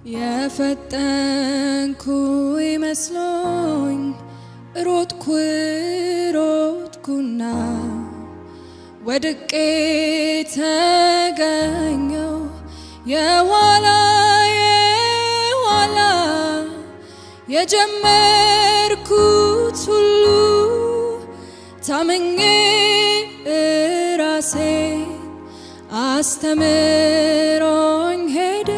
የፈጠንኩ ይመስሎኝ ሮጥኩና ወድቄ ተገኘው የኋላ የጀመርኩት ሁሉ ታምኜ ራሴ አስተምሮኝ ሄደ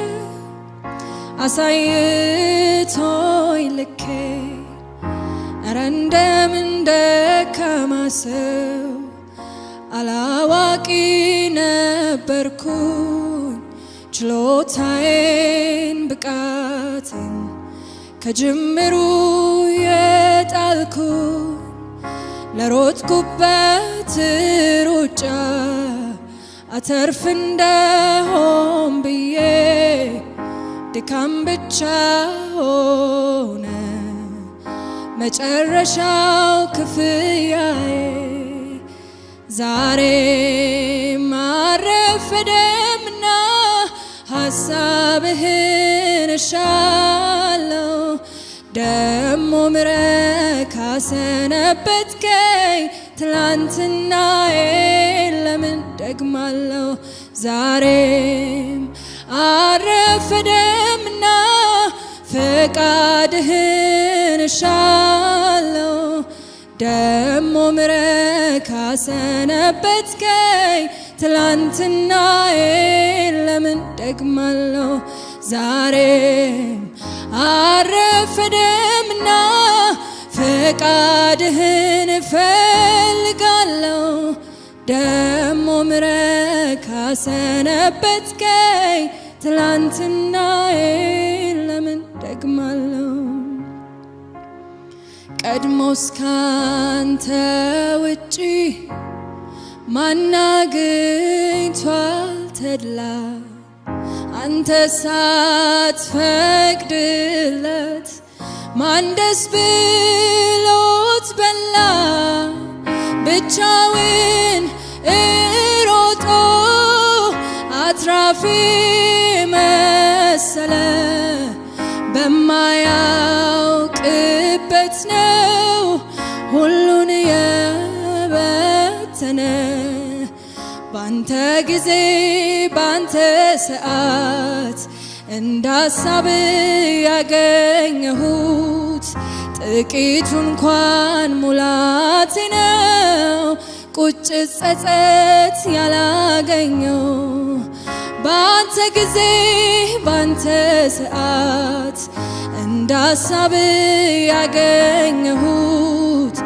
አሳይቶኝ ልኬ እረ እንደምን ደካማ ሰው አላዋቂ ነበርኩኝ ችሎታዬን ብቃቴን ከጅምሩ የጣልኩኝ ለሮጥኩበት ሩጫ አተርፍ እንደሆን ብዬ ድካም ብቻ ሆነ መጨረሻው ክፍያዬ። ዛሬም አልረፈደምና ሐሳብህን እሻለሁ ደሞ ምሕረት ካሰነበትከኝ ትላንትናዬን ለምን ደግማለሁ? ዛሬም አልረፈደምና ፈቃድህን እሻለሁ ደሞ ምሕረት ካሰነበትከኝ ትላንትናዬን ለምን ደግማለሁ? ዛሬም አልረፈደምና ፈቃድህን እፈልጋለሁ ደሞ ምሕረት ካሰነበትከኝ ትላንትናዬን ለምን ደግማለሁ? ቀድሞስ ካንተ ውጪ ማን አግኝቷል ተድላ አንተ ሳትፈቅድለት ማን ደስ ብሎት በላ? ብቻውን ሮጦ አትራፊ መሰለ በማያውቅበት ነው ሁሉን የበተነ። ባንተ ጊዜ ባንተ ሰዓት እንዳሳብ ያገኘሁት ጥቂቱ እንኳን ሙላቴ ነው ቁጭት ጸጸት ያላገኘው። ባንተ ጊዜ ባንተ ሰዓት እንዳሳብ ያገኘሁት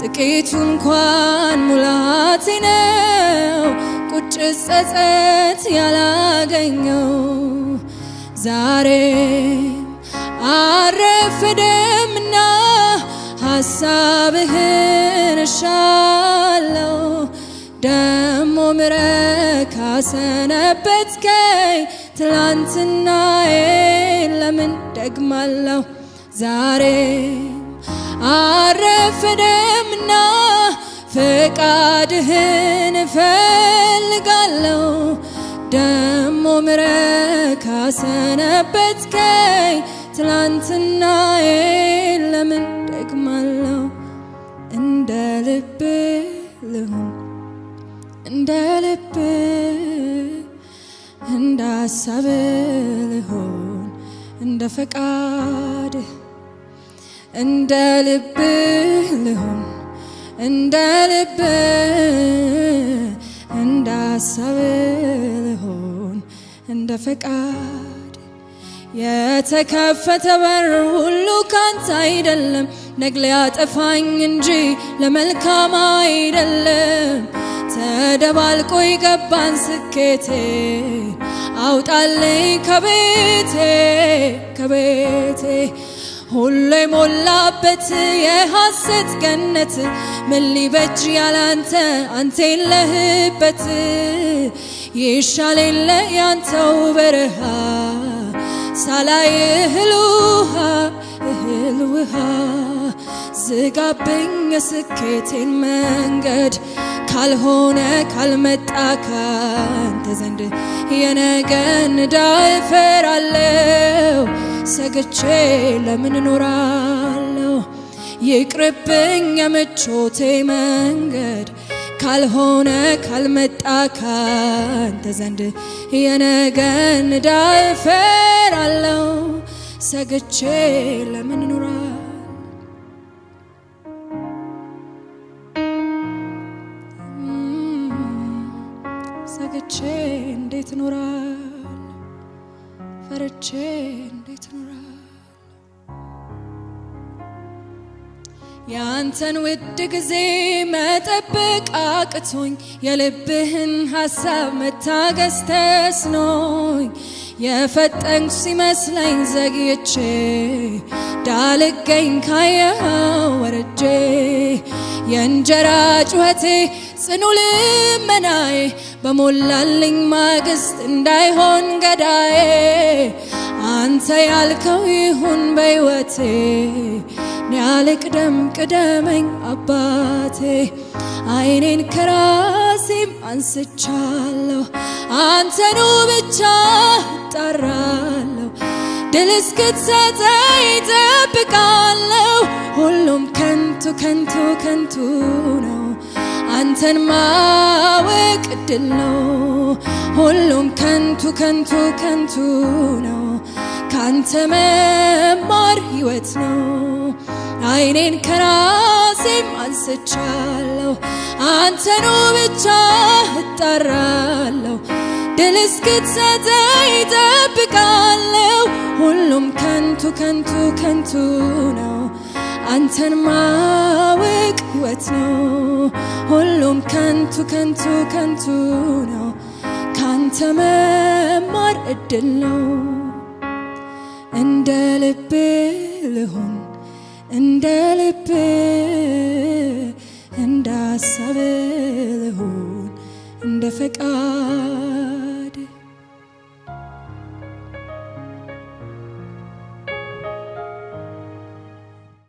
ጥቂቱ እንኳን ሙላቴ ነው ቁጭት ጸጸት ያላገኘው። ዛሬም አልረፈደምና ሐሳብህን እሻለሁ ደሞ ምሕረት ካሰነበትከኝ ትላንትናዬን ለምን ደግማለሁ? ዛሬም አልረፈደምና ፈቃድህን እፈልጋለሁ ደሞ ምሕረት ካሰነበትከኝ ትላንትናዬን ለምን ደግማለሁ? እንደ ልብህ ልሁን እንደ ልብህ እንደ ሐሳብህ ልሁን እንደ ፈቃድህ እንደ ልብህ ልሁን እንደ ልብህ እንደ ሐሳብህ ልሁን እንደ ፈቃድ። የተከፈተ በር ሁሉ ካንተ አይደለም ነግ ሊያጠፋኝ እንጂ ለመልካም አይደለም። ተደባልቆ ይገባን ስኬቴ አውጣልኝ ከቤቴ ሁሉ የሞላበት የሐሰት ገነት ምን ሊበጅ ያላንተ አንተ የለህበት። ይሻል የለ ያንተው በረሃ ሳላይ እህል ውሃ ዝጋብኝ የስኬቴን መንገድ ካልሆነ ካልመጣ ካንተ ዘንድ የነገን ዕዳ እፈራለሁ። ሰግቼ ለምን እኖራለሁ? ይቅርብኝ የምቾቴ መንገድ ካልሆነ ካልመጣ ካንተ ዘንድ የነገን ዕዳ እፈራለሁ። ሰግቼ ለምን እኖራለሁ? ሰግቼ እንዴት እኖራለሁ? ፈርቼ እንዴት እኖራለሁ? ያንተን ውድ ጊዜ መጠበቅ አቅቶኝ የልብህን ሐሳብ መታገስ ተስኖኝ የፈጠንኩ ሲመስለኝ ዘግይቼ ዳልገኝ ካየኸው ወርጄ የእንጀራ ጩኸቴ ጽኑ ልመናዬ በሞላልኝ ማግስት እንዳይሆን ገዳዬ አንተ ያልከው ይሁን በሕይወቴ ያልቅደም ቅደመኝ አባቴ ዓይኔን ከራሴም አንስቻለሁ አንተኑ ብቻ እጠራለሁ ድል እስክትሰጠኝ እጠብቃለሁ ሁሉም ከንቱ ከንቱ ከንቱ ነው አንተን ማወቅ ዕድል ነው ሁሉም ከንቱ ከንቱ ከንቱ ነው ካንተ መማር ሕይወት ነው ዓይኔን ከራሴም አንስቻለሁ አንተኑ ብቻ እጠራለሁ ድል እስክትሰጠኝ እጠብቃለሁ ሁሉም ከንቱ ከንቱ ከንቱ ነው አንተን ማወቅ ሕይወት ነው ሁሉም ከንቱ ከንቱ ከንቱ ነው ካንተ መማር ዕድል ነው እንደ ልብ ልሁን እንደ ልብ እንደ ሐሳብ ልሁን እንደ ፈቃድ